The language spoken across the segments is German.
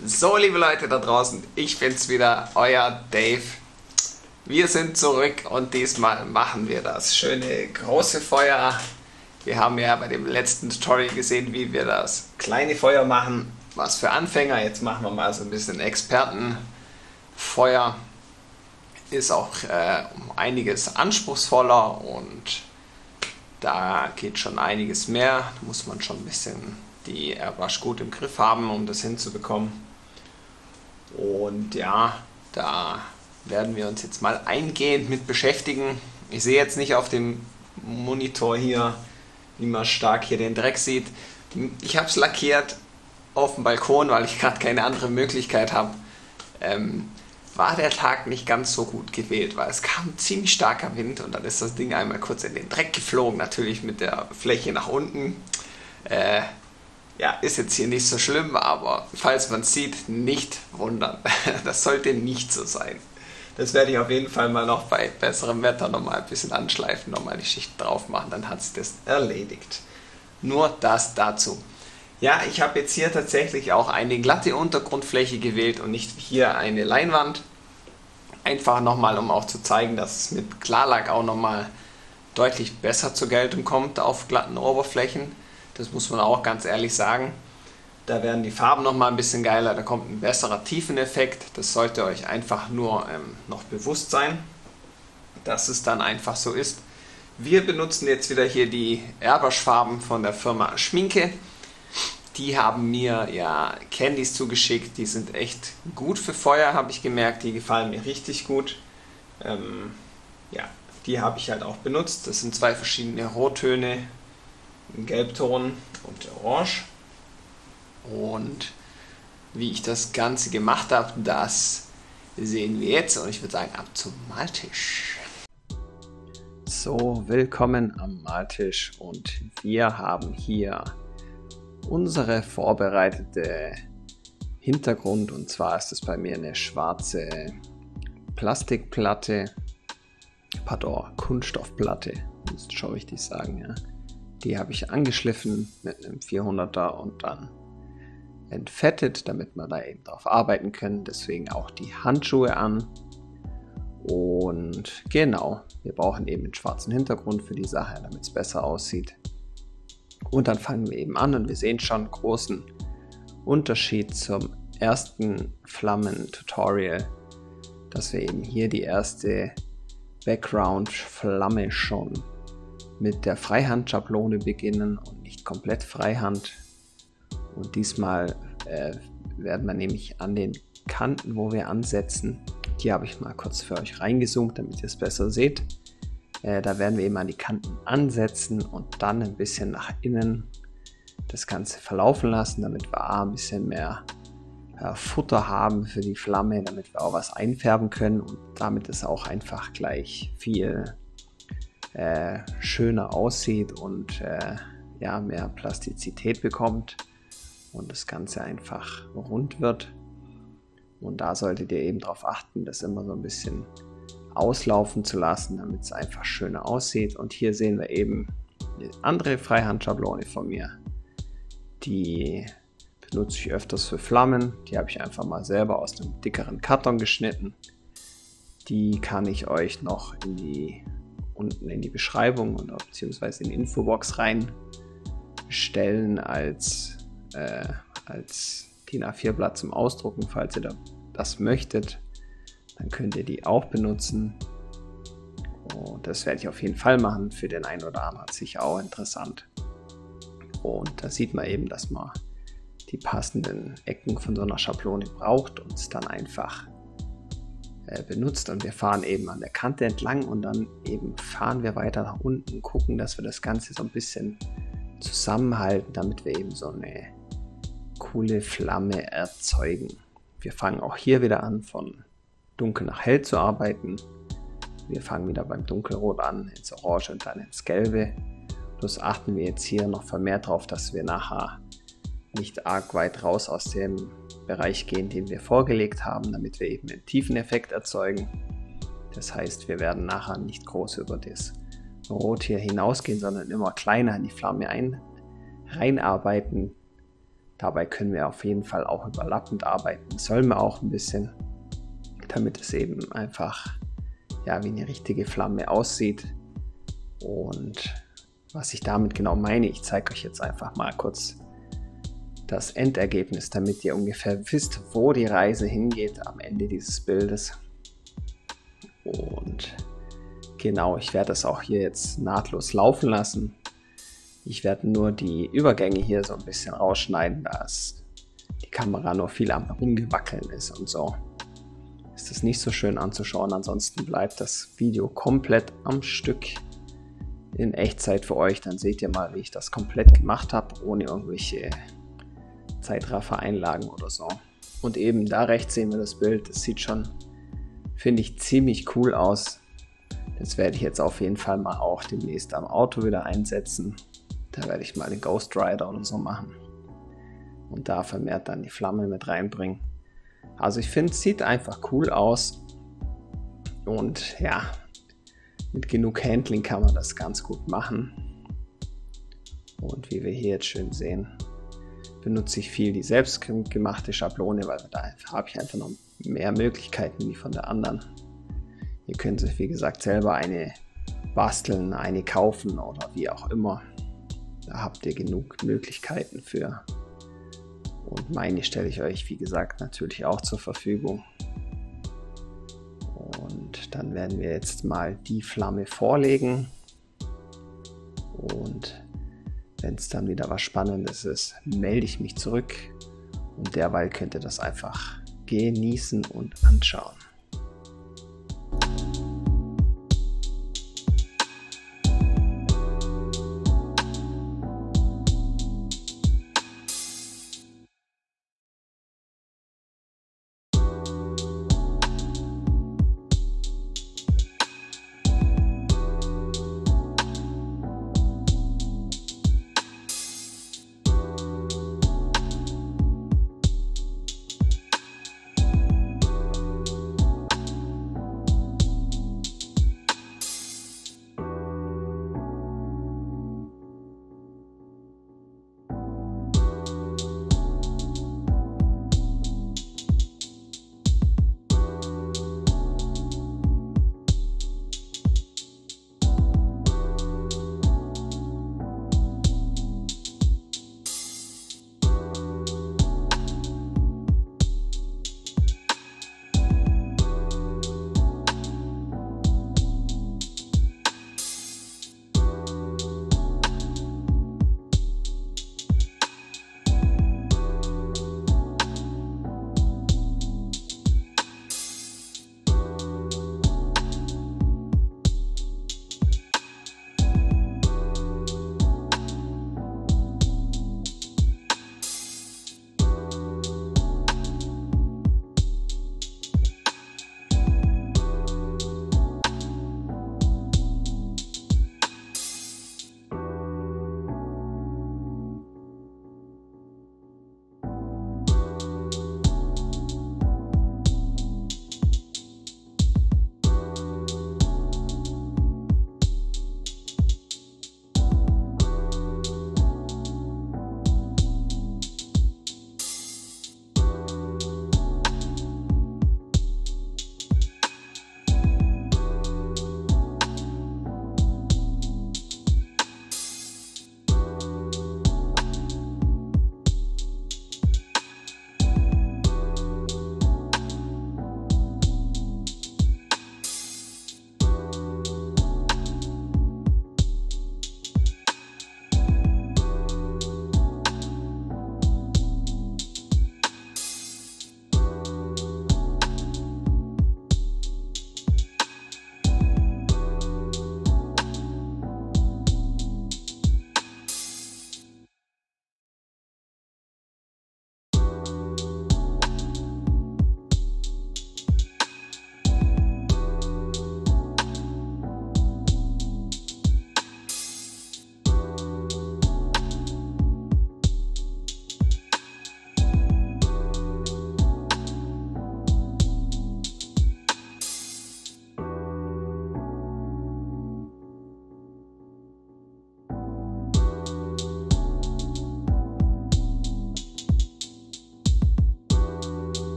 So, liebe Leute da draußen, ich bin's wieder, euer Dave. Wir sind zurück und diesmal machen wir das schöne große Feuer. Wir haben ja bei dem letzten Tutorial gesehen, wie wir das kleine Feuer machen. Was für Anfänger, jetzt machen wir mal so ein bisschen Expertenfeuer. Ist auch um einiges anspruchsvoller und da geht schon einiges mehr. Da muss man schon ein bisschen die Airbrush gut im Griff haben, um das hinzubekommen. Und ja, da werden wir uns jetzt mal eingehend mit beschäftigen. Ich sehe jetzt nicht auf dem Monitor hier, wie man stark hier den Dreck sieht. Ich habe es lackiert auf dem Balkon, weil ich gerade keine andere Möglichkeit habe. War der Tag nicht ganz so gut gewählt, weil es kam ziemlich starker Wind und dann ist das Ding einmal kurz in den Dreck geflogen, natürlich mit der Fläche nach unten. Ja, ist jetzt hier nicht so schlimm, aber falls man es sieht, nicht wundern. Das sollte nicht so sein. Das werde ich auf jeden Fall mal noch bei besserem Wetter nochmal ein bisschen anschleifen, nochmal die Schicht drauf machen, dann hat es das erledigt. Nur das dazu. Ja, ich habe jetzt hier tatsächlich auch eine glatte Untergrundfläche gewählt und nicht hier eine Leinwand. Einfach nochmal, um auch zu zeigen, dass es mit Klarlack auch nochmal deutlich besser zur Geltung kommt auf glatten Oberflächen. Das muss man auch ganz ehrlich sagen. Da werden die Farben nochmal ein bisschen geiler, da kommt ein besserer Tiefeneffekt. Das sollte euch einfach nur noch bewusst sein, dass es dann einfach so ist. Wir benutzen jetzt wieder hier die Airbrush-Farben von der Firma Schminke. Die haben mir ja Candies zugeschickt, die sind echt gut für Feuer, habe ich gemerkt. Die gefallen mir richtig gut. Ja, die habe ich halt auch benutzt. Das sind zwei verschiedene Rottöne. Gelbton und Orange. Und wie ich das Ganze gemacht habe, das sehen wir jetzt und ich würde sagen, ab zum Maltisch. So, willkommen am Maltisch und wir haben hier unsere vorbereitete Hintergrund und zwar ist es bei mir eine schwarze Plastikplatte, pardon, Kunststoffplatte, muss ich schon richtig sagen, ja. Die habe ich angeschliffen mit einem 400er und dann entfettet, damit wir da eben drauf arbeiten können. Deswegen auch die Handschuhe an. Und genau, wir brauchen eben einen schwarzen Hintergrund für die Sache, damit es besser aussieht. Und dann fangen wir eben an und wir sehen schon einen großen Unterschied zum ersten Flammen-Tutorial, dass wir eben hier die erste Background-Flamme schon mit der Freihand-Schablone beginnen und nicht komplett Freihand. Und diesmal werden wir nämlich an den Kanten, wo wir ansetzen, die habe ich mal kurz für euch reingezoomt, damit ihr es besser seht. Da werden wir eben an die Kanten ansetzen und dann ein bisschen nach innen das Ganze verlaufen lassen, damit wir ein bisschen mehr Futter haben für die Flamme, damit wir auch was einfärben können und damit es auch einfach gleich viel schöner aussieht und ja, mehr Plastizität bekommt und das Ganze einfach rund wird. Und da solltet ihr eben darauf achten, das immer so ein bisschen auslaufen zu lassen, damit es einfach schöner aussieht. Und hier sehen wir eben eine andere Freihand-Schablone von mir. Die benutze ich öfters für Flammen. Die habe ich einfach mal selber aus einem dickeren Karton geschnitten. Die kann ich euch noch unten in die Beschreibung und beziehungsweise in die Infobox reinstellen als DIN A4-Blatt zum Ausdrucken, falls ihr das möchtet. Dann könnt ihr die auch benutzen. Und das werde ich auf jeden Fall machen. Für den einen oder anderen sicher auch interessant. Und da sieht man eben, dass man die passenden Ecken von so einer Schablone braucht und es dann einfach benutzt. Und wir fahren eben an der Kante entlang und dann eben fahren wir weiter nach unten, gucken, dass wir das Ganze so ein bisschen zusammenhalten, damit wir eben so eine coole Flamme erzeugen. Wir fangen auch hier wieder an, von dunkel nach hell zu arbeiten. Wir fangen wieder beim Dunkelrot an, ins Orange und dann ins Gelbe. Plus achten wir jetzt hier noch vermehrt darauf, dass wir nachher nicht arg weit raus aus dem Bereich gehen, den wir vorgelegt haben, damit wir eben einen Tiefeneffekt erzeugen. Das heißt, wir werden nachher nicht groß über das Rot hier hinausgehen, sondern immer kleiner in die Flamme reinarbeiten, Dabei können wir auf jeden Fall auch überlappend arbeiten. Sollen wir auch ein bisschen, damit es eben einfach ja, wie eine richtige Flamme aussieht. Und was ich damit genau meine, ich zeige euch jetzt einfach mal kurz das Endergebnis, damit ihr ungefähr wisst, wo die Reise hingeht am Ende dieses Bildes. Und genau, ich werde das auch hier jetzt nahtlos laufen lassen. Ich werde nur die Übergänge hier so ein bisschen rausschneiden, dass die Kamera nur viel am Rumgewackeln ist und so. Ist das nicht so schön anzuschauen, ansonsten bleibt das Video komplett am Stück in Echtzeit für euch. Dann seht ihr mal, wie ich das komplett gemacht habe, ohne irgendwelche Zeitraffer-Einlagen oder so. Und eben da rechts sehen wir das Bild. Das sieht schon, finde ich, ziemlich cool aus. Das werde ich jetzt auf jeden Fall mal auch demnächst am Auto wieder einsetzen. Da werde ich mal den Ghost Rider oder so machen. Und da vermehrt dann die Flamme mit reinbringen. Also ich finde, es sieht einfach cool aus. Und ja, mit genug Handling kann man das ganz gut machen. Und wie wir hier jetzt schön sehen, benutze ich viel die selbstgemachte Schablone, weil da habe ich einfach noch mehr Möglichkeiten wie von der anderen. Ihr könnt sich wie gesagt selber eine basteln, eine kaufen oder wie auch immer. Da habt ihr genug Möglichkeiten für. Und meine stelle ich euch wie gesagt natürlich auch zur Verfügung. Und dann werden wir jetzt mal die Flamme vorlegen. Und wenn es dann wieder was Spannendes ist, melde ich mich zurück und derweil könnt ihr das einfach genießen und anschauen.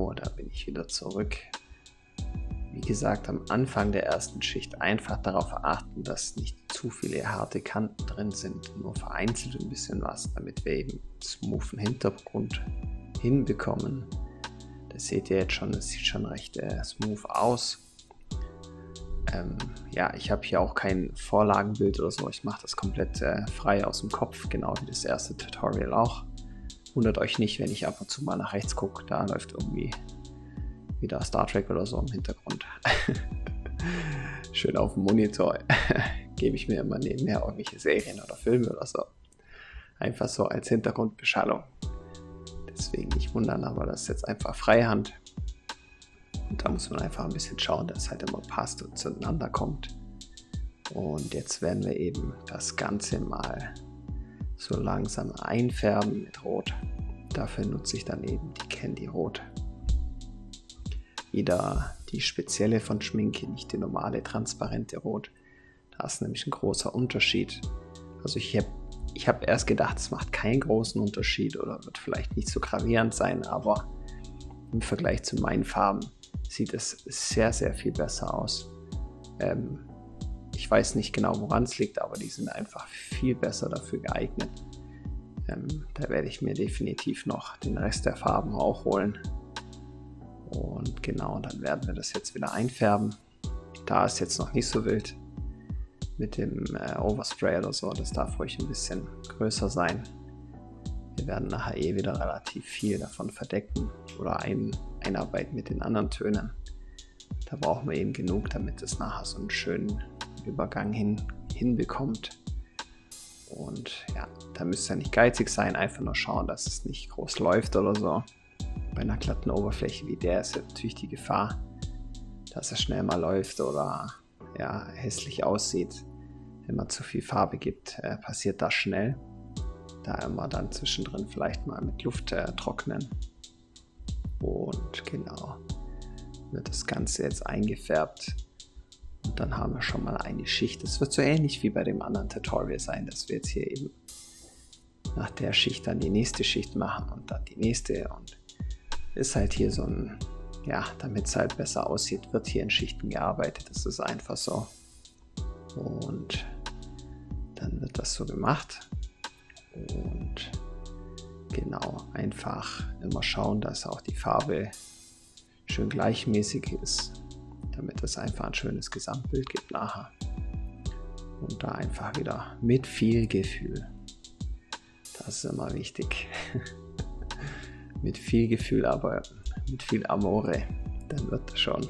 So, da bin ich wieder zurück. Wie gesagt, am Anfang der ersten Schicht einfach darauf achten, dass nicht zu viele harte Kanten drin sind, nur vereinzelt ein bisschen was, damit wir eben smoothen Hintergrund hinbekommen. Das seht ihr jetzt schon, es sieht schon recht smooth aus. Ja, ich habe hier auch kein Vorlagenbild oder so, ich mache das komplett frei aus dem Kopf, genau wie das erste Tutorial auch. Wundert euch nicht, wenn ich ab und zu mal nach rechts gucke, da läuft irgendwie wieder Star Trek oder so im Hintergrund. Schön auf dem Monitor gebe ich mir immer nebenher irgendwelche Serien oder Filme oder so. Einfach so als Hintergrundbeschallung. Deswegen nicht wundern, aber das ist jetzt einfach Freihand. Und da muss man einfach ein bisschen schauen, dass es halt immer passt und zueinander kommt. Und jetzt werden wir eben das Ganze mal so langsam einfärben mit Rot. Dafür nutze ich dann eben die Candy Rot. Wieder die spezielle von Schminke, nicht die normale transparente Rot. Da ist nämlich ein großer Unterschied. Also ich hab erst gedacht, es macht keinen großen Unterschied oder wird vielleicht nicht so gravierend sein, aber im Vergleich zu meinen Farben sieht es sehr, sehr viel besser aus. Ich weiß nicht genau, woran es liegt, aber die sind einfach viel besser dafür geeignet. Da werde ich mir definitiv noch den Rest der Farben auch holen. Und genau, dann werden wir das jetzt wieder einfärben. Da ist jetzt noch nicht so wild mit dem Overspray oder so, das darf ruhig ein bisschen größer sein. Wir werden nachher wieder relativ viel davon verdecken oder einarbeiten mit den anderen Tönen. Da brauchen wir eben genug, damit es nachher so einen schönen Übergang hinbekommt. Und ja, da müsst ihr nicht geizig sein, einfach nur schauen, dass es nicht groß läuft oder so. Bei einer glatten Oberfläche wie der ist natürlich die Gefahr, dass es schnell mal läuft oder ja, hässlich aussieht. Wenn man zu viel Farbe gibt, passiert das schnell. Da immer dann zwischendrin vielleicht mal mit Luft trocknen. Und genau, wird das Ganze jetzt eingefärbt. Und dann haben wir schon mal eine Schicht. Das wird so ähnlich wie bei dem anderen Tutorial sein, dass wir jetzt hier eben nach der Schicht dann die nächste Schicht machen und dann die nächste. Und ist halt hier so ein, ja, damit es halt besser aussieht, wird hier in Schichten gearbeitet. Das ist einfach so. Und dann wird das so gemacht. Und genau, einfach immer schauen, dass auch die Farbe schön gleichmäßig ist, damit es einfach ein schönes Gesamtbild gibt nachher. Und da einfach wieder mit viel Gefühl. Das ist immer wichtig. Mit viel Gefühl, aber mit viel Amore, dann wird das schon.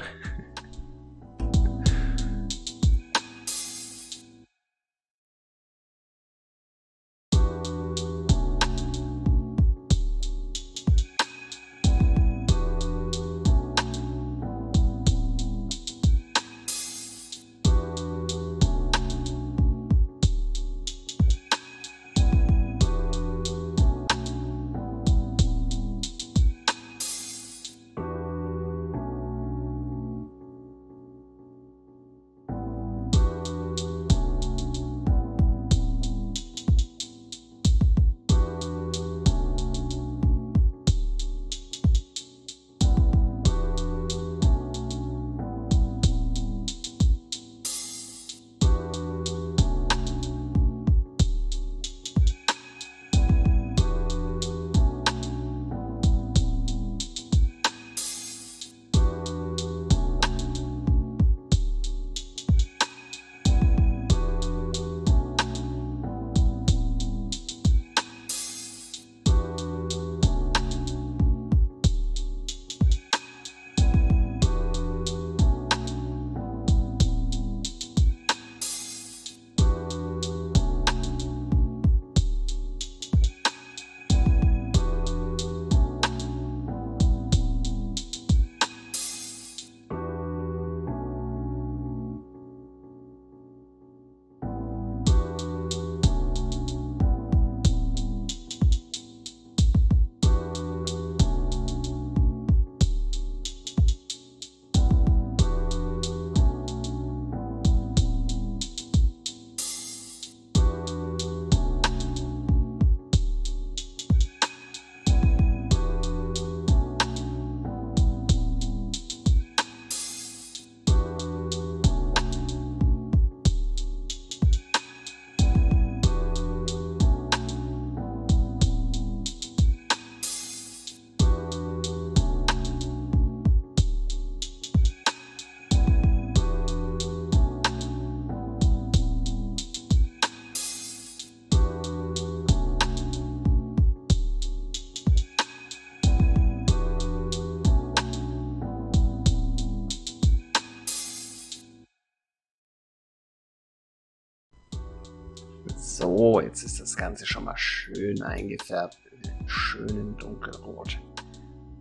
So, jetzt ist das Ganze schon mal schön eingefärbt in einen schönen Dunkelrot.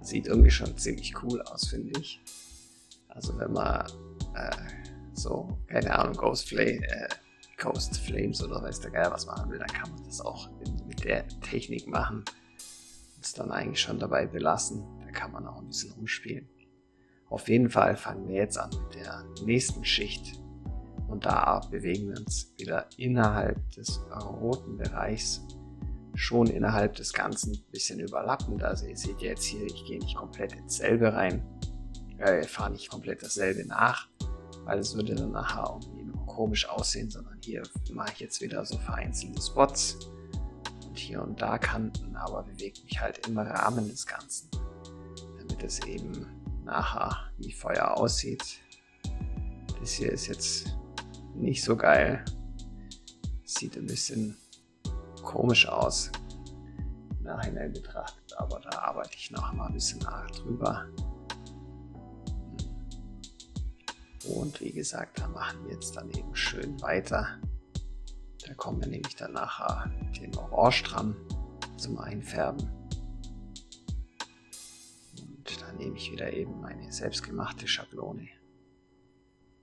Sieht irgendwie schon ziemlich cool aus, finde ich. Also wenn man so, keine Ahnung, Ghost Flames oder weiß der Geil was machen will, dann kann man das auch mit der Technik machen und es dann eigentlich schon dabei belassen. Da kann man auch ein bisschen rumspielen. Auf jeden Fall fangen wir jetzt an mit der nächsten Schicht und da bewegen wir uns wieder innerhalb des roten Bereichs, schon innerhalb des Ganzen ein bisschen überlappend. Also ihr seht jetzt hier, ich gehe nicht komplett ins selbe rein, fahre nicht komplett dasselbe nach, weil es würde dann nachher irgendwie nur komisch aussehen, sondern hier mache ich jetzt wieder so vereinzelte Spots und hier und da Kanten, aber bewege mich halt im Rahmen des Ganzen, damit es eben nachher wie Feuer aussieht. Das hier ist jetzt nicht so geil, sieht ein bisschen komisch aus im Nachhinein betrachtet, aber da arbeite ich noch mal ein bisschen drüber. Und wie gesagt, da machen wir jetzt dann eben schön weiter. Da kommen wir nämlich dann nachher mit dem Orange dran zum Einfärben. Und dann nehme ich wieder eben meine selbstgemachte Schablone.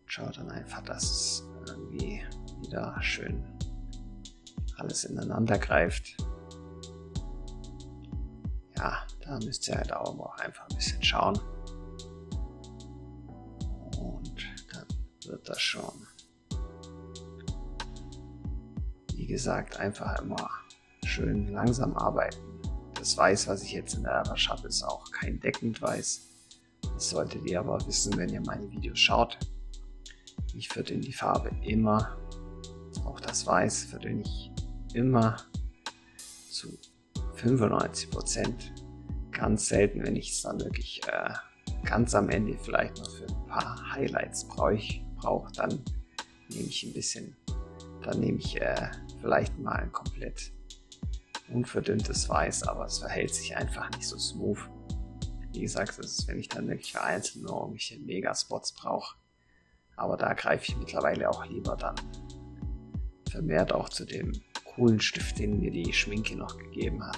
Schaue dann einfach, dass es irgendwie wieder schön alles ineinander greift. Ja, da müsst ihr halt auch einfach ein bisschen schauen. Und dann wird das schon. Wie gesagt, einfach immer schön langsam arbeiten. Das Weiß, was ich jetzt in der Airbrush habe, ist auch kein deckend Weiß. Das solltet ihr aber wissen, wenn ihr meine Videos schaut. Ich verdünne die Farbe immer, auch das Weiß verdünne ich immer zu 95%. Ganz selten, wenn ich es dann wirklich ganz am Ende vielleicht noch für ein paar Highlights brauche, dann nehme ich ein bisschen, dann nehme ich vielleicht mal ein komplett unverdünntes Weiß, aber es verhält sich einfach nicht so smooth. Wie gesagt, das ist, wenn ich dann wirklich vereinzelt nur irgendwelche Megaspots brauche. Aber da greife ich mittlerweile auch lieber dann vermehrt auch zu dem coolen Stift, den mir die Schminke noch gegeben hat.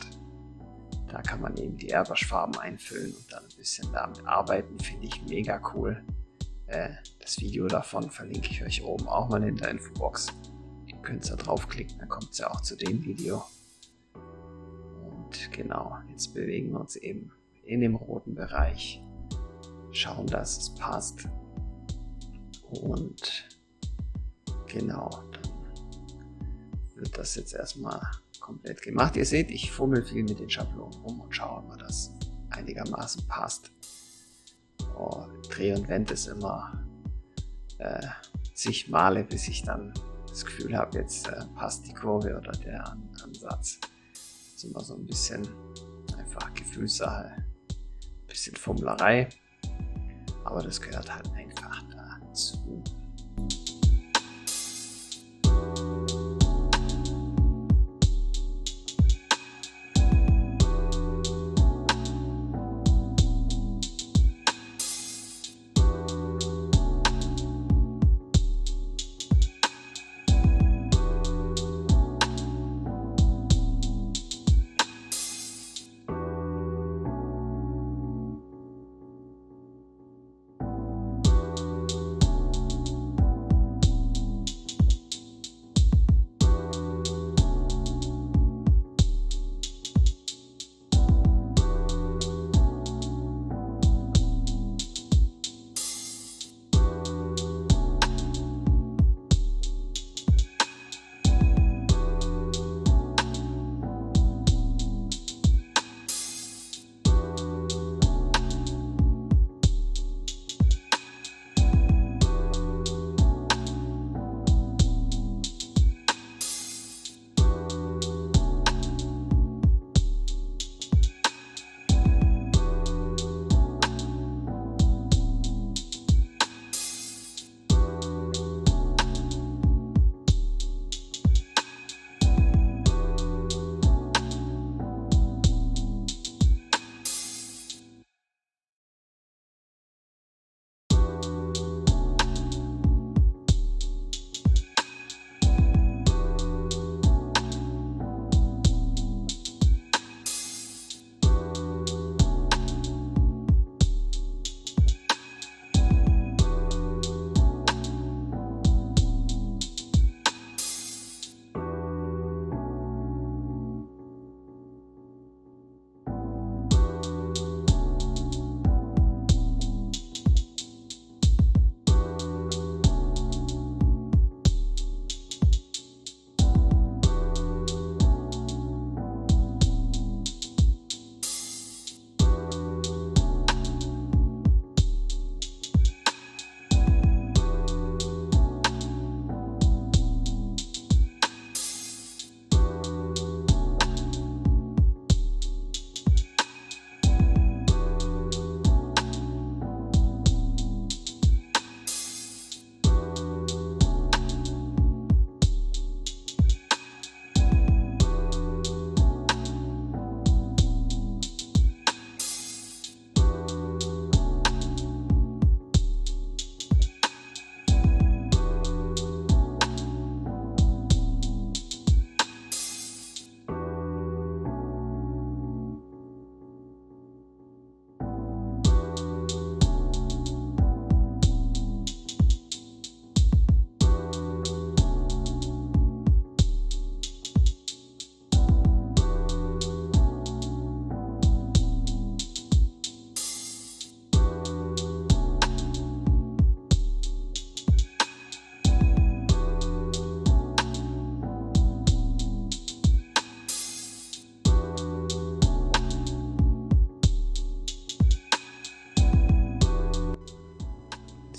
Da kann man eben die Airbrush-Farben einfüllen und dann ein bisschen damit arbeiten, finde ich mega cool. Das Video davon verlinke ich euch oben auch mal in der Infobox. Ihr könnt da draufklicken, dann kommt es ja auch zu dem Video. Und genau, jetzt bewegen wir uns eben in dem roten Bereich, schauen, dass es passt. Und genau, dann wird das jetzt erstmal komplett gemacht. Ihr seht, ich fummel viel mit den Schablonen rum und schaue, ob das einigermaßen passt. Dreh und wend es immer zig Male, bis ich dann das Gefühl habe, jetzt passt die Kurve oder der Ansatz. Das ist immer so ein bisschen einfach Gefühlssache, ein bisschen Fummlerei, aber das gehört halt einfach dazu.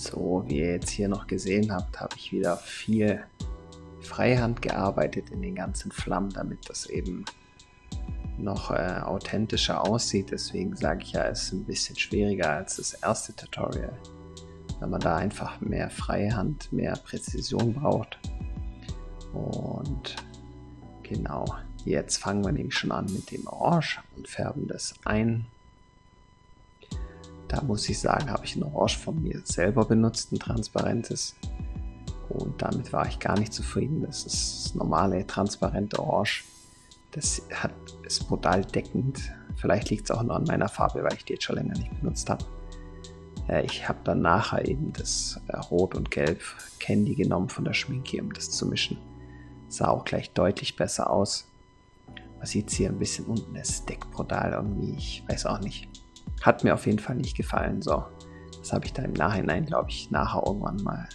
So, wie ihr jetzt hier noch gesehen habt, habe ich wieder viel Freihand gearbeitet in den ganzen Flammen, damit das eben noch authentischer aussieht. Deswegen sage ich ja, es ist ein bisschen schwieriger als das erste Tutorial, weil man da einfach mehr Freihand, mehr Präzision braucht. Und genau, jetzt fangen wir nämlich schon an mit dem Orange und färben das ein. Da muss ich sagen, habe ich ein Orange von mir selber benutzt, ein transparentes. Und damit war ich gar nicht zufrieden. Das ist das normale, transparente Orange. Das ist brutal deckend. Vielleicht liegt es auch nur an meiner Farbe, weil ich die jetzt schon länger nicht benutzt habe. Ich habe dann nachher eben das Rot und Gelb Candy genommen von der Schminke, um das zu mischen. Sah auch gleich deutlich besser aus. Man sieht es hier ein bisschen unten, es deckt brutal irgendwie, ich weiß auch nicht. Hat mir auf jeden Fall nicht gefallen. So, das habe ich dann im Nachhinein, glaube ich, nachher irgendwann mal,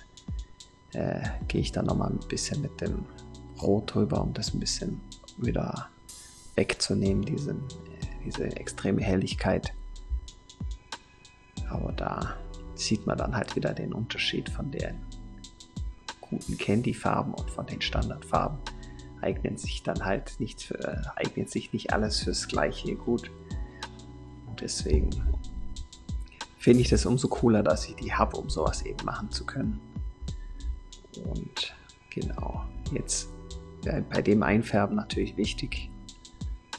gehe ich dann nochmal ein bisschen mit dem Rot drüber, um das ein bisschen wieder wegzunehmen, diese extreme Helligkeit. Aber da sieht man dann halt wieder den Unterschied von den guten Candy-Farben und von den Standardfarben. Eignet sich nicht alles fürs Gleiche gut. Und deswegen finde ich das umso cooler, dass ich die habe, um sowas eben machen zu können. Und genau, jetzt bei dem Einfärben natürlich wichtig,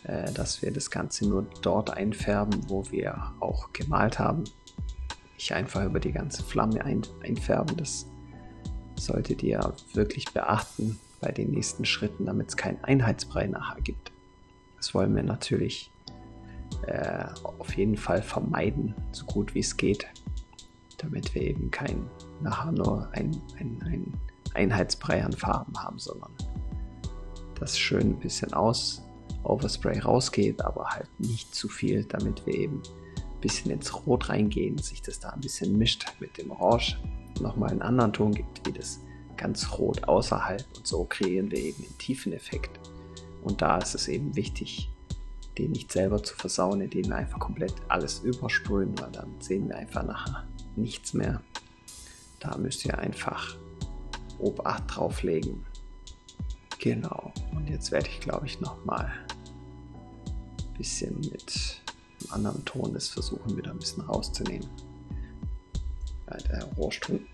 dass wir das Ganze nur dort einfärben, wo wir auch gemalt haben. Nicht einfach über die ganze Flamme einfärben. Das solltet ihr wirklich beachten bei den nächsten Schritten, damit es keinen Einheitsbrei nachher gibt. Das wollen wir natürlich auf jeden Fall vermeiden, so gut wie es geht, damit wir eben nachher nur ein Einheitsbrei an Farben haben, sondern das schön ein bisschen Overspray rausgeht, aber halt nicht zu viel, damit wir eben ein bisschen ins Rot reingehen, sich das da ein bisschen mischt mit dem Orange, nochmal einen anderen Ton gibt, wie das ganz rot außerhalb, und so kreieren wir eben den Tiefeneffekt. Und da ist es eben wichtig, den nicht selber zu versauen, indem wir einfach komplett alles übersprühen, weil dann sehen wir einfach nachher nichts mehr. Da müsst ihr einfach Obacht drauf legen. Genau, und jetzt werde ich, glaube ich, nochmal ein bisschen mit einem anderen Ton das versuchen, wieder ein bisschen rauszunehmen. Weil der Orangeton,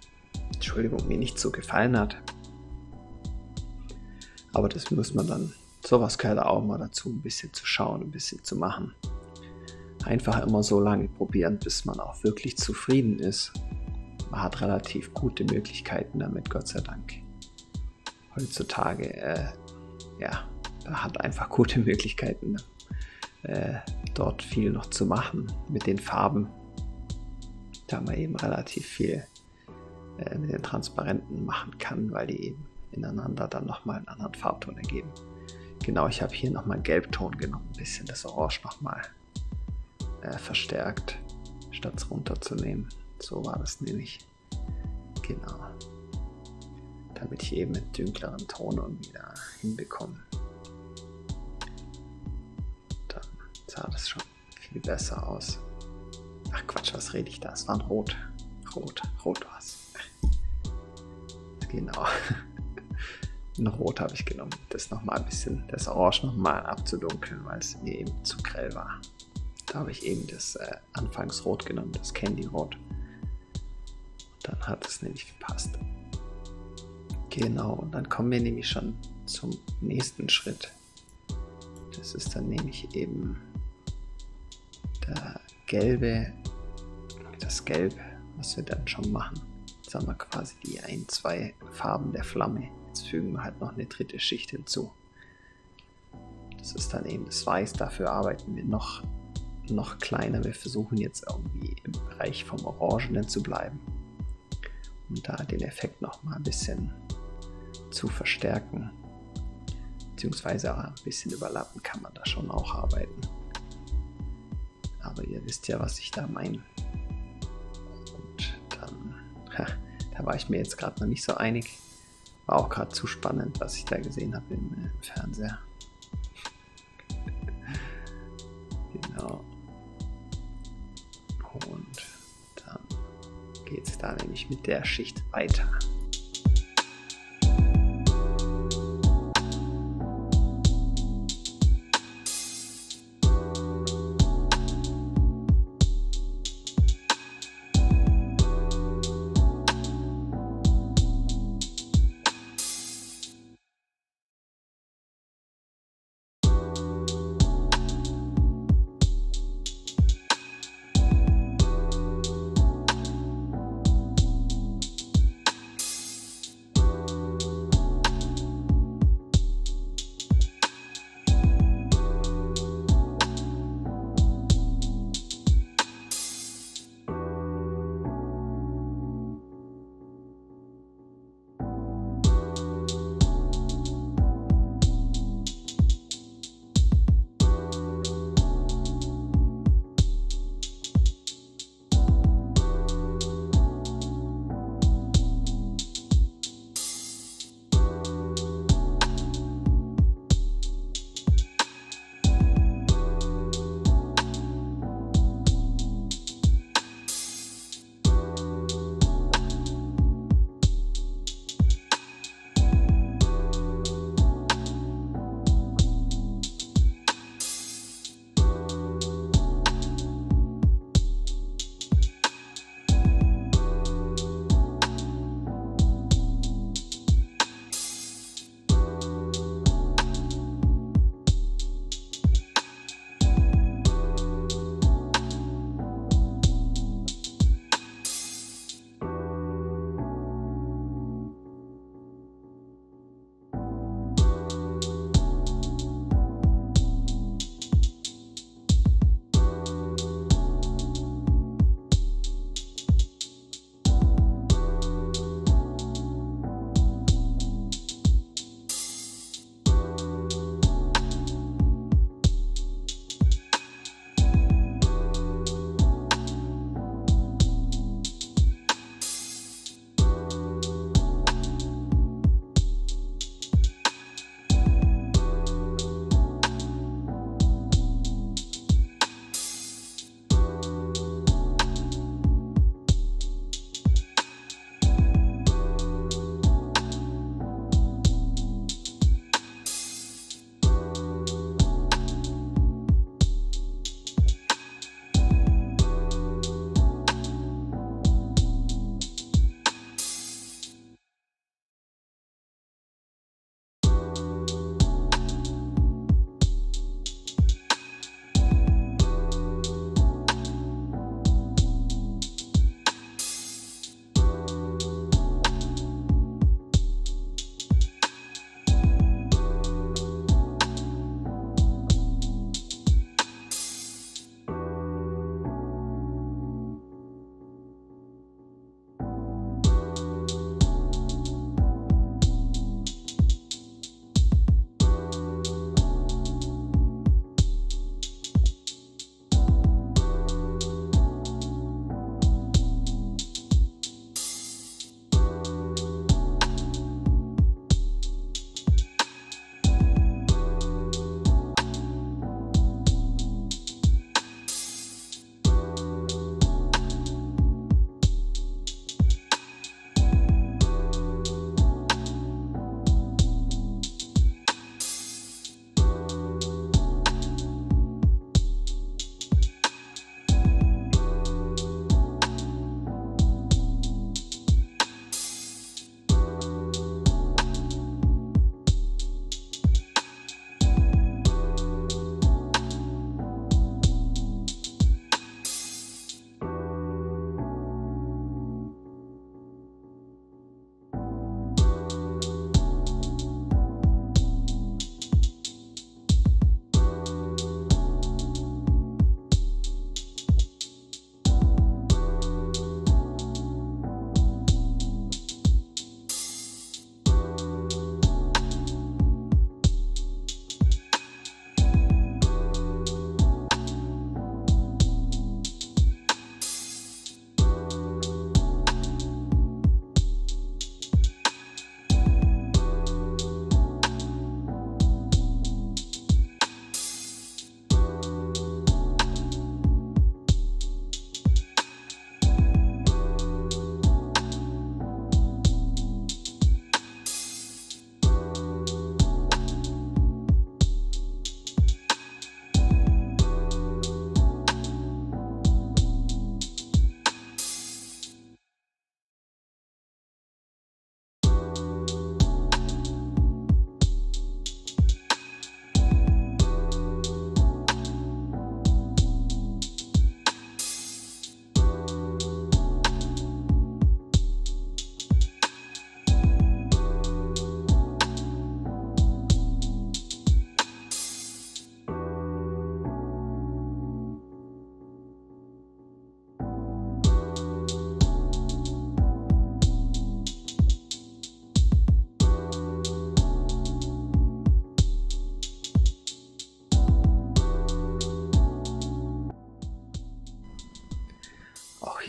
Entschuldigung, mir nicht so gefallen hat. Aber das muss man dann, sowas gehört auch mal dazu, ein bisschen zu schauen, ein bisschen zu machen. Einfach immer so lange probieren, bis man auch wirklich zufrieden ist. Man hat relativ gute Möglichkeiten damit, Gott sei Dank. Heutzutage, man hat einfach gute Möglichkeiten, dort viel noch zu machen mit den Farben. Da man eben relativ viel mit den Transparenten machen kann, weil die eben ineinander dann nochmal einen anderen Farbton ergeben. Genau, ich habe hier nochmal einen Gelbton genommen, ein bisschen das Orange nochmal verstärkt, statt es runterzunehmen. So war das nämlich. Genau. Damit ich eben einen dünkleren Ton wieder hinbekomme. Dann sah das schon viel besser aus. Ach Quatsch, was rede ich da? Es war ein Rot. Rot war es. Genau. Ein Rot habe ich genommen, das nochmal ein bisschen, das Orange nochmal abzudunkeln, weil es mir eben zu grell war. Da habe ich eben das Anfangsrot genommen, das Candy Rot. Und dann hat es nämlich gepasst. Genau, und dann kommen wir nämlich schon zum nächsten Schritt. Das ist dann nämlich eben das Gelb, was wir dann schon machen. Jetzt haben wir quasi die 2 Farben der Flamme. Jetzt fügen wir halt noch eine dritte Schicht hinzu. Das ist dann eben das Weiß, dafür arbeiten wir noch kleiner. Wir versuchen jetzt irgendwie im Bereich vom Orangenen zu bleiben. Und da den Effekt noch mal ein bisschen zu verstärken. Beziehungsweise auch ein bisschen überlappen kann man da schon auch arbeiten. Aber ihr wisst ja, was ich da meine. Und dann, da war ich mir jetzt gerade noch nicht so einig. War auch gerade zu spannend, was ich da gesehen habe im Fernseher. Genau. Und dann geht es da nämlich mit der Schicht weiter.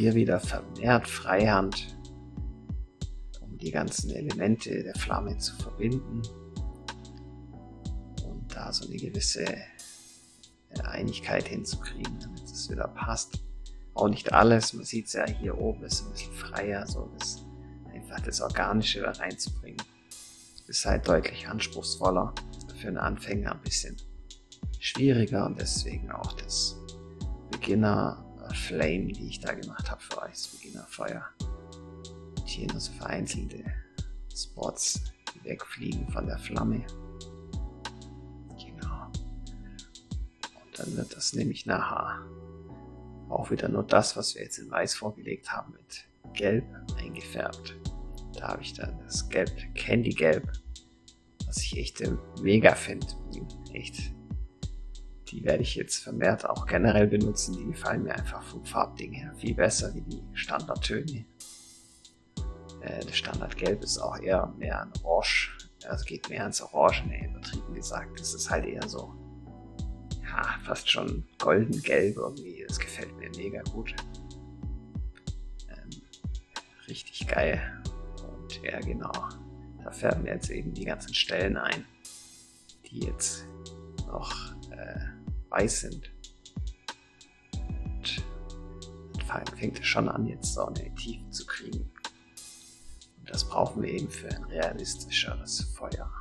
hier wieder vermehrt Freihand, um die ganzen Elemente der Flamme zu verbinden und da so eine gewisse Einigkeit hinzukriegen, damit es wieder passt. Auch nicht alles, man sieht es ja hier oben, ist ein bisschen freier, so einfach das Organische da reinzubringen. Ist halt deutlich anspruchsvoller, für einen Anfänger ein bisschen schwieriger und deswegen auch das Beginner Flame, die ich da gemacht habe für euch, das Beginner Feuer. Und hier nur so vereinzelte Spots, die wegfliegen von der Flamme. Genau. Und dann wird das nämlich nachher auch wieder nur das, was wir jetzt in Weiß vorgelegt haben, mit Gelb eingefärbt. Da habe ich dann das Gelb, Candy Gelb, was ich echt mega finde. Echt. Die werde ich jetzt vermehrt auch generell benutzen. Die gefallen mir einfach vom Farbding her viel besser wie die Standardtöne. Das Standardgelb ist auch eher mehr ein Orange. Also geht mehr ins Orangene, übertrieben gesagt. Das ist halt eher so, ja, fast schon golden-gelb irgendwie. Das gefällt mir mega gut. Richtig geil. Und ja, genau. Da färben wir jetzt eben die ganzen Stellen ein, die jetzt noch weiß sind. Und dann fängt es schon an, jetzt so eine Tiefe zu kriegen. Und das brauchen wir eben für ein realistischeres Feuer.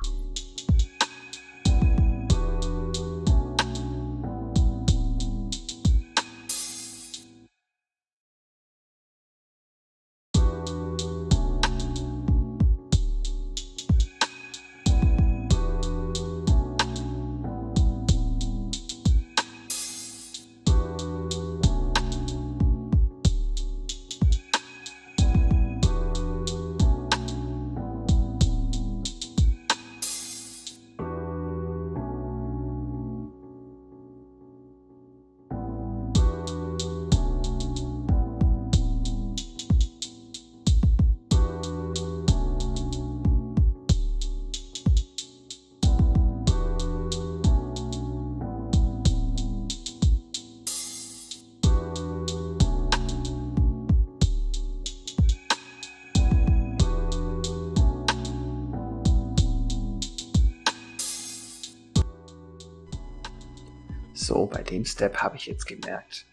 So, bei dem Step habe ich jetzt gemerkt,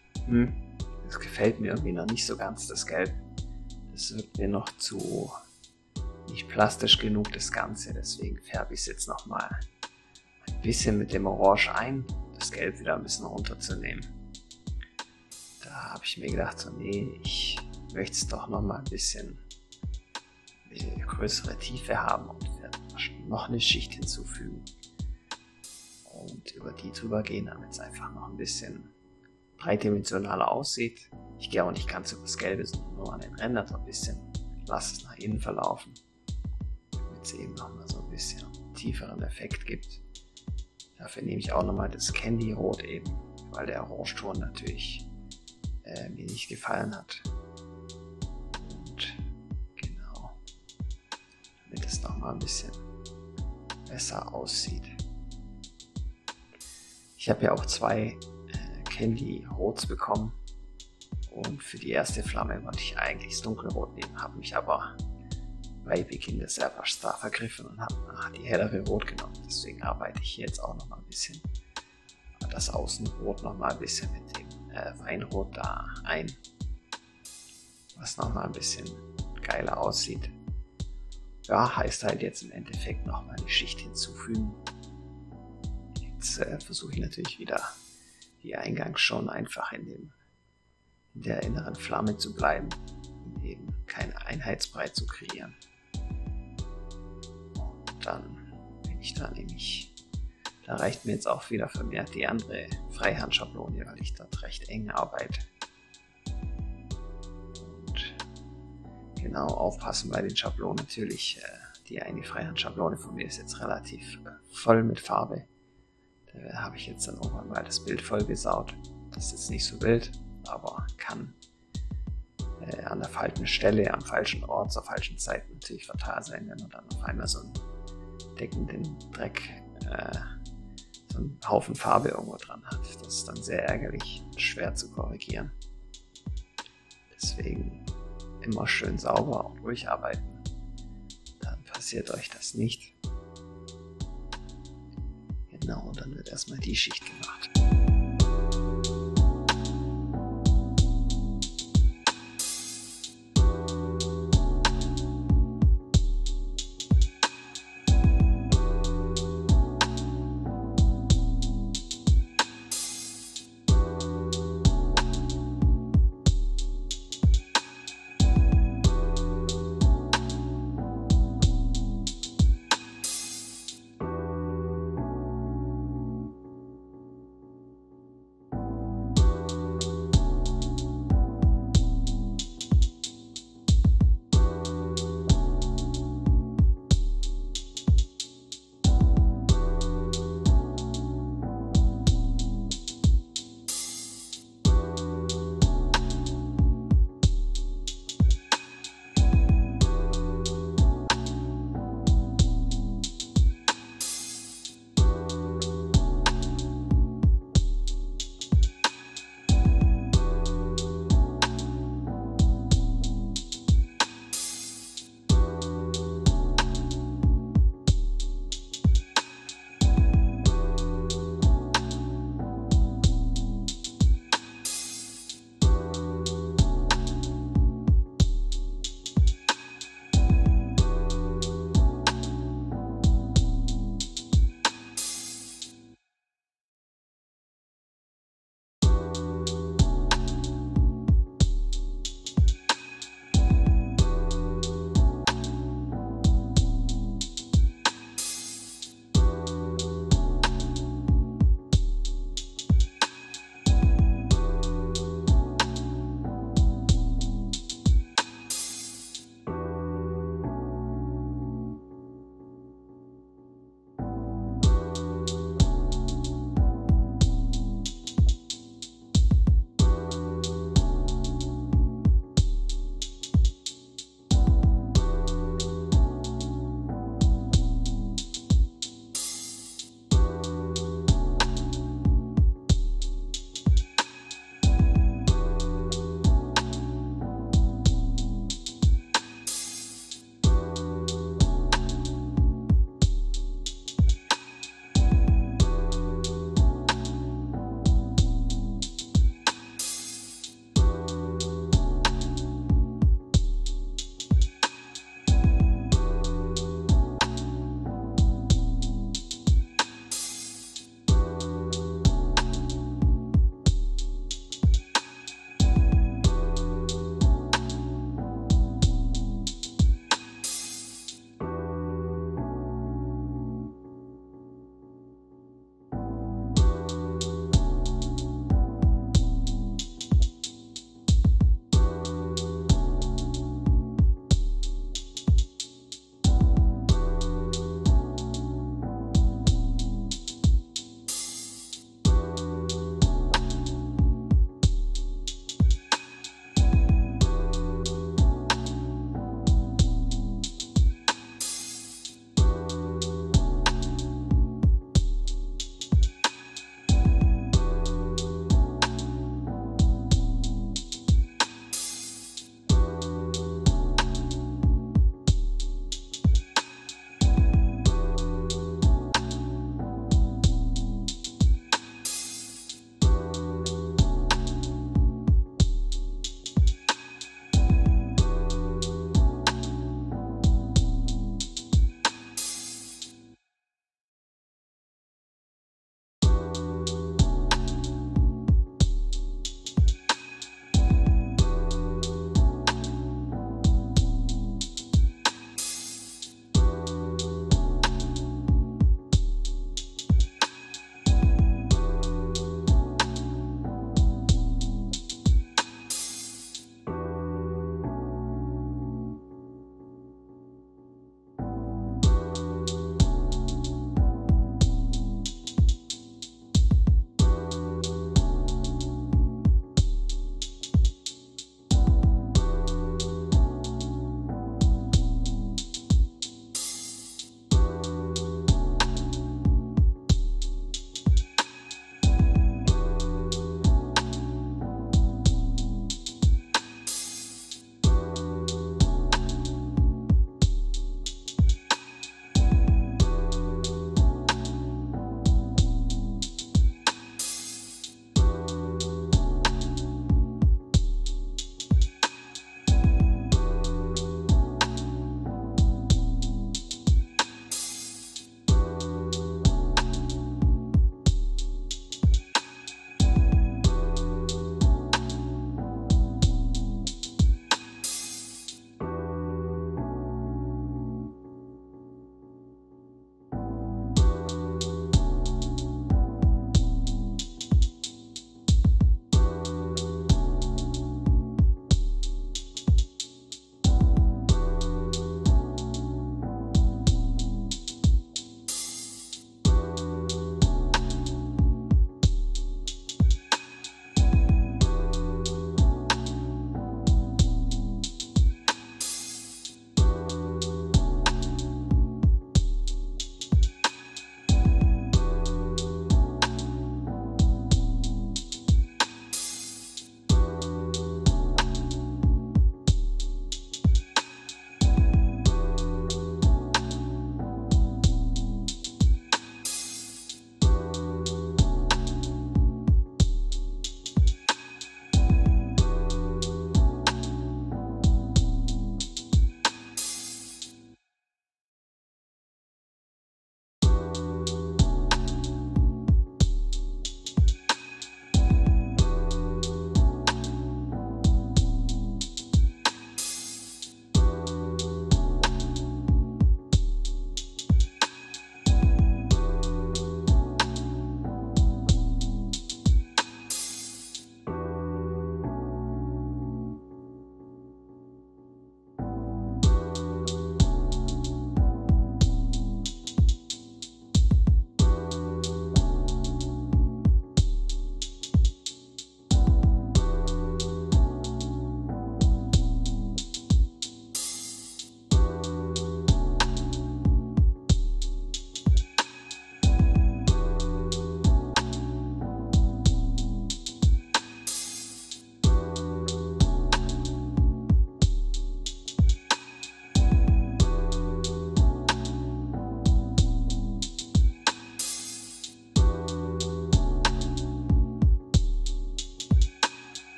das gefällt mir irgendwie noch nicht so ganz, das Gelb. Das wird mir noch zu nicht plastisch genug, das Ganze. Deswegen färbe ich es jetzt nochmal ein bisschen mit dem Orange ein, das Gelb wieder ein bisschen runterzunehmen. Da habe ich mir gedacht, so, nee, ich möchte es doch nochmal ein bisschen eine größere Tiefe haben und werde noch eine Schicht hinzufügen. Und über die drüber gehen, damit es einfach noch ein bisschen dreidimensionaler aussieht. Ich gehe auch nicht ganz über das Gelbe, sondern nur an den Rändern so ein bisschen. Lasse es nach innen verlaufen, damit es eben nochmal so ein bisschen tieferen Effekt gibt. Dafür nehme ich auch nochmal das Candy Rot eben, weil der Orangeton natürlich mir nicht gefallen hat. Und genau, damit es nochmal ein bisschen besser aussieht. Ich habe ja auch zwei Candy Rots bekommen und für die erste Flamme wollte ich eigentlich das Dunkelrot nehmen, habe mich aber bei Beginn des Airwash da vergriffen und habe die hellere Rot genommen. Deswegen arbeite ich hier jetzt auch noch mal ein bisschen das Außenrot noch mal ein bisschen mit dem Weinrot da ein, was noch mal ein bisschen geiler aussieht. Ja, heißt halt jetzt im Endeffekt noch mal eine Schicht hinzufügen. Jetzt versuche ich natürlich wieder, wie eingangs schon, einfach in der inneren Flamme zu bleiben, um eben keinen Einheitsbrei zu kreieren. Und dann bin ich da nämlich, da reicht mir jetzt auch wieder vermehrt die andere Freihandschablone, weil ich dort recht eng arbeite. Und genau aufpassen bei den Schablonen natürlich. Die eine Freihandschablone von mir ist jetzt relativ voll mit Farbe. Da habe ich jetzt dann irgendwann mal das Bild voll gesaut. Das ist jetzt nicht so wild, aber kann an der falschen Stelle, am falschen Ort, zur falschen Zeit natürlich fatal sein, wenn man dann auf einmal so einen deckenden Dreck, so einen Haufen Farbe irgendwo dran hat. Das ist dann sehr ärgerlich und schwer zu korrigieren. Deswegen immer schön sauber und ruhig arbeiten. Dann passiert euch das nicht. Genau, und dann wird erstmal die Schicht gemacht.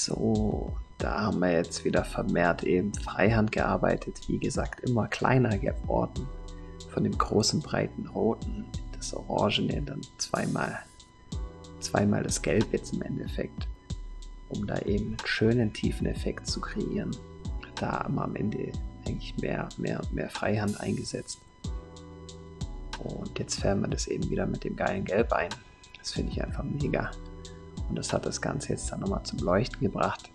So, da haben wir jetzt wieder vermehrt eben Freihand gearbeitet. Wie gesagt, immer kleiner geworden. Von dem großen, breiten Roten, das Orangene, dann zweimal das Gelb jetzt im Endeffekt, um da eben einen schönen tiefen Effekt zu kreieren. Da haben wir am Ende eigentlich mehr Freihand eingesetzt. Und jetzt färben wir das eben wieder mit dem geilen Gelb ein. Das finde ich einfach mega. Und das hat das Ganze jetzt dann nochmal zum Leuchten gebracht.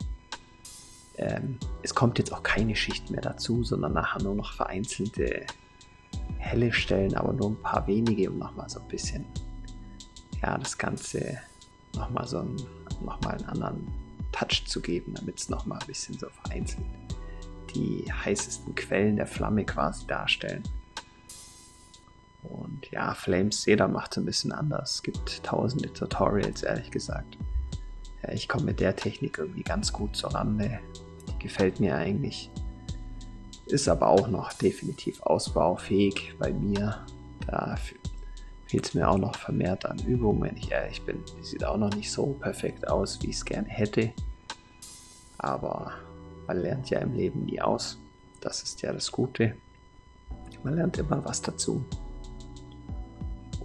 Es kommt jetzt auch keine Schicht mehr dazu, sondern nachher nur noch vereinzelte helle Stellen, aber nur ein paar wenige, um nochmal so ein bisschen, ja, das Ganze nochmal einen anderen Touch zu geben, damit es nochmal ein bisschen so vereinzelt die heißesten Quellen der Flamme quasi darstellen. Und ja, Flames, jeder macht es ein bisschen anders. Es gibt tausende Tutorials, ehrlich gesagt. Ja, ich komme mit der Technik irgendwie ganz gut zur Rande. Die gefällt mir eigentlich. Ist aber auch noch definitiv ausbaufähig bei mir. Da fehlt es mir auch noch vermehrt an Übung, wenn ich ehrlich bin. Die sieht auch noch nicht so perfekt aus, wie ich es gerne hätte. Aber man lernt ja im Leben nie aus. Das ist ja das Gute. Man lernt immer was dazu.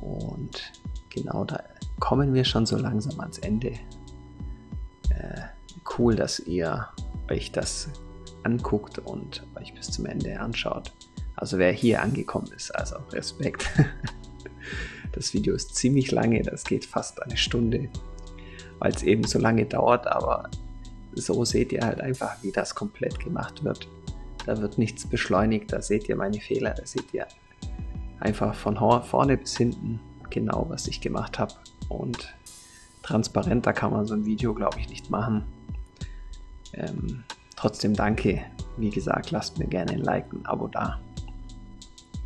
Und genau da kommen wir schon so langsam ans Ende. Cool, dass ihr euch das anguckt und euch bis zum Ende anschaut. Also wer hier angekommen ist, also Respekt. Das Video ist ziemlich lange, das geht fast eine Stunde, weil es eben so lange dauert, aber so seht ihr halt einfach, wie das komplett gemacht wird. Da wird nichts beschleunigt, da seht ihr meine Fehler, da seht ihr einfach von vorne bis hinten genau, was ich gemacht habe. Und transparenter kann man so ein Video, glaube ich, nicht machen. Trotzdem danke. Wie gesagt, lasst mir gerne ein Like, ein Abo da.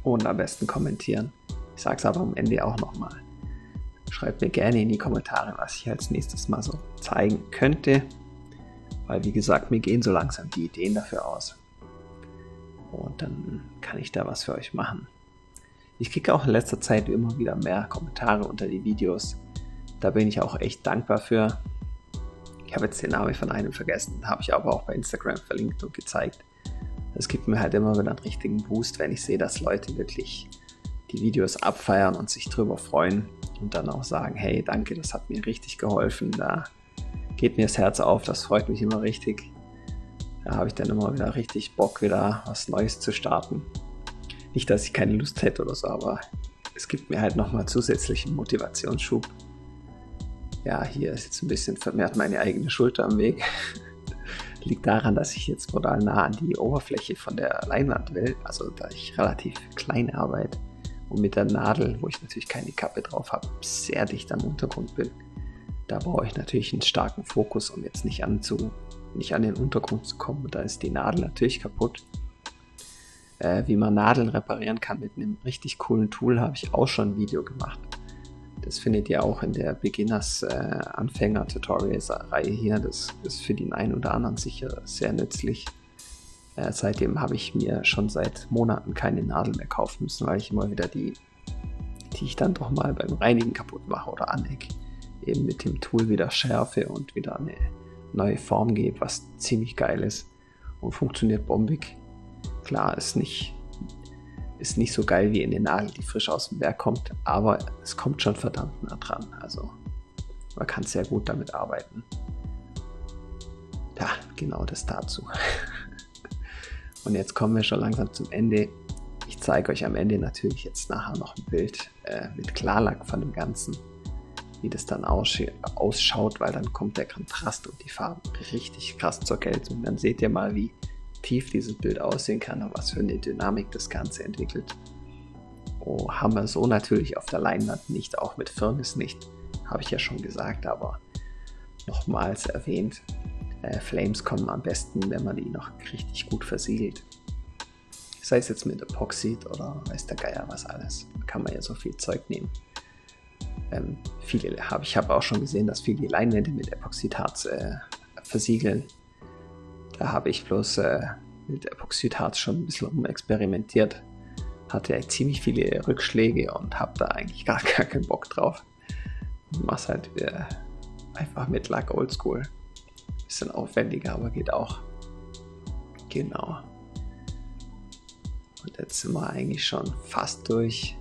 Und am besten kommentieren. Ich sage es aber am Ende auch nochmal. Schreibt mir gerne in die Kommentare, was ich als nächstes mal so zeigen könnte. Weil wie gesagt, mir gehen so langsam die Ideen dafür aus. Und dann kann ich da was für euch machen. Ich kriege auch in letzter Zeit immer wieder mehr Kommentare unter die Videos. Da bin ich auch echt dankbar für. Ich habe jetzt den Namen von einem vergessen, habe ich aber auch bei Instagram verlinkt und gezeigt. Es gibt mir halt immer wieder einen richtigen Boost, wenn ich sehe, dass Leute wirklich die Videos abfeiern und sich drüber freuen und dann auch sagen, hey, danke, das hat mir richtig geholfen, da geht mir das Herz auf, das freut mich immer richtig. Da habe ich dann immer wieder richtig Bock, wieder was Neues zu starten. Nicht, dass ich keine Lust hätte oder so, aber es gibt mir halt nochmal zusätzlichen Motivationsschub. Ja, hier ist jetzt ein bisschen vermehrt meine eigene Schulter am Weg. Liegt daran, dass ich jetzt total nah an die Oberfläche von der Leinwand will, also da ich relativ klein arbeite und mit der Nadel, wo ich natürlich keine Kappe drauf habe, sehr dicht am Untergrund bin. Da brauche ich natürlich einen starken Fokus, um jetzt nicht an den Untergrund zu kommen. Da ist die Nadel natürlich kaputt. Wie man Nadeln reparieren kann mit einem richtig coolen Tool, habe ich auch schon ein Video gemacht. Das findet ihr auch in der Beginners-Anfänger-Tutorials-Reihe hier. Das ist für den einen oder anderen sicher sehr nützlich. Seitdem habe ich mir schon seit Monaten keine Nadel mehr kaufen müssen, weil ich immer wieder die ich dann doch mal beim Reinigen kaputt mache oder anecke, eben mit dem Tool wieder schärfe und wieder eine neue Form gebe, was ziemlich geil ist und funktioniert bombig. Klar, ist nicht so geil wie in der Nadel, die frisch aus dem Werk kommt, aber es kommt schon verdammt nah dran. Also man kann sehr gut damit arbeiten. Ja, genau das dazu. Und jetzt kommen wir schon langsam zum Ende. Ich zeige euch am Ende natürlich jetzt nachher noch ein Bild mit Klarlack von dem Ganzen, wie das dann ausschaut, weil dann kommt der Kontrast und die Farben richtig krass zur Geltung. Dann seht ihr mal, wie tief dieses Bild aussehen kann und was für eine Dynamik das Ganze entwickelt. Oh, haben wir so natürlich auf der Leinwand nicht, auch mit Firnis nicht, habe ich ja schon gesagt, aber nochmals erwähnt, Flames kommen am besten, wenn man die noch richtig gut versiegelt. Sei es jetzt mit Epoxid oder weiß der Geier was alles, da kann man ja so viel Zeug nehmen. Ich habe auch schon gesehen, dass viele Leinwände mit Epoxidharz versiegeln. Da habe ich bloß mit Epoxidharz schon ein bisschen rumexperimentiert. Hatte ja ziemlich viele Rückschläge und habe da eigentlich gar keinen Bock drauf. Mach's halt einfach mit Lack oldschool. Bisschen aufwendiger, aber geht auch. Genau. Und jetzt sind wir eigentlich schon fast durch.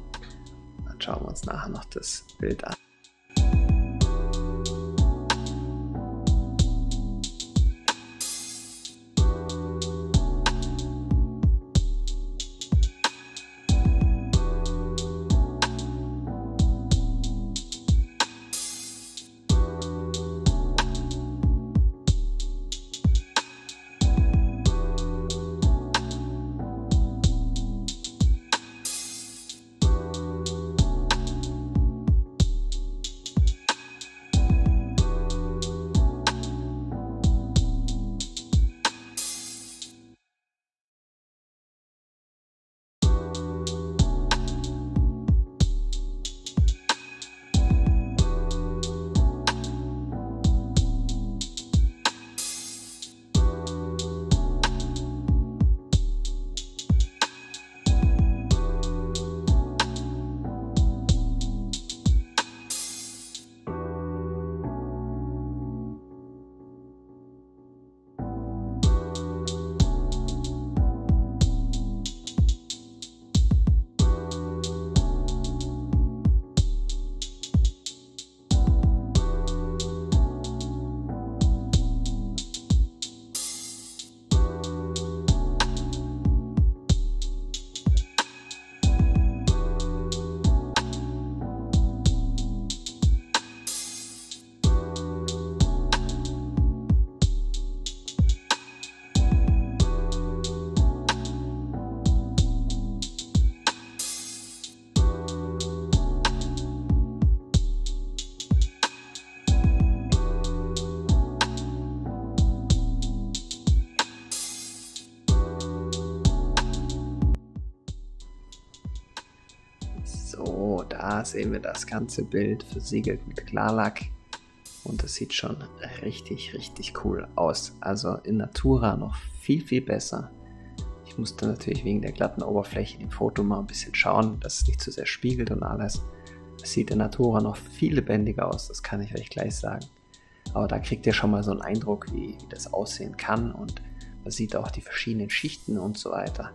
Dann schauen wir uns nachher noch das Bild an. So, da sehen wir das ganze Bild versiegelt mit Klarlack und das sieht schon richtig, richtig cool aus. Also in Natura noch viel, viel besser. Ich musste natürlich wegen der glatten Oberfläche im Foto mal ein bisschen schauen, dass es nicht zu sehr spiegelt und alles. Es sieht in Natura noch viel lebendiger aus, das kann ich euch gleich sagen. Aber da kriegt ihr schon mal so einen Eindruck, wie das aussehen kann und man sieht auch die verschiedenen Schichten und so weiter.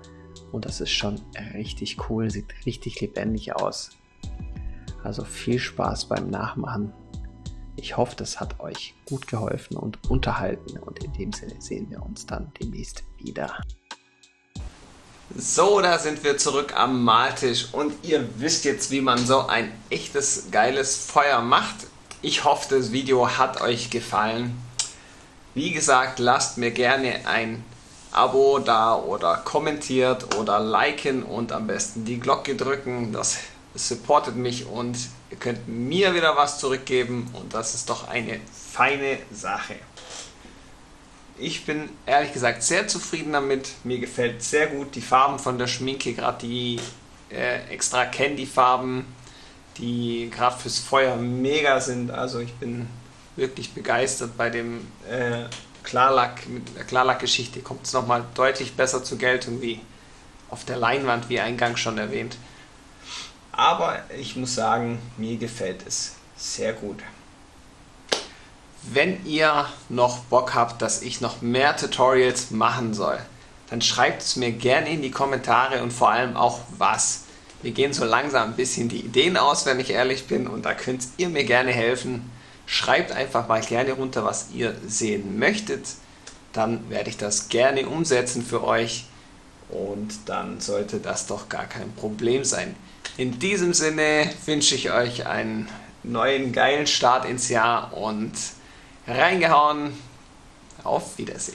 Und das ist schon richtig cool, sieht richtig lebendig aus. Also viel Spaß beim Nachmachen. Ich hoffe, das hat euch gut geholfen und unterhalten und in dem Sinne sehen wir uns dann demnächst wieder. So, da sind wir zurück am Maltisch und ihr wisst jetzt, wie man so ein echtes, geiles Feuer macht. Ich hoffe, das Video hat euch gefallen. Wie gesagt, lasst mir gerne ein Abo da oder kommentiert oder liken und am besten die Glocke drücken. Das supportet mich und ihr könnt mir wieder was zurückgeben und das ist doch eine feine Sache. Ich bin ehrlich gesagt sehr zufrieden damit. Mir gefällt sehr gut die Farben von der Schminke, gerade die extra Candy Farben, die gerade fürs Feuer mega sind. Also ich bin wirklich begeistert bei dem Klarlack. Mit der Klarlackgeschichte kommt es nochmal deutlich besser zur Geltung wie auf der Leinwand, wie eingangs schon erwähnt. Aber ich muss sagen, mir gefällt es sehr gut. Wenn ihr noch Bock habt, dass ich noch mehr Tutorials machen soll, dann schreibt es mir gerne in die Kommentare und vor allem auch was. Mir gehen so langsam ein bisschen die Ideen aus, wenn ich ehrlich bin, und da könnt ihr mir gerne helfen. Schreibt einfach mal gerne runter, was ihr sehen möchtet. Dann werde ich das gerne umsetzen für euch und dann sollte das doch gar kein Problem sein. In diesem Sinne wünsche ich euch einen neuen geilen Start ins Jahr und reingehauen. Auf Wiedersehen.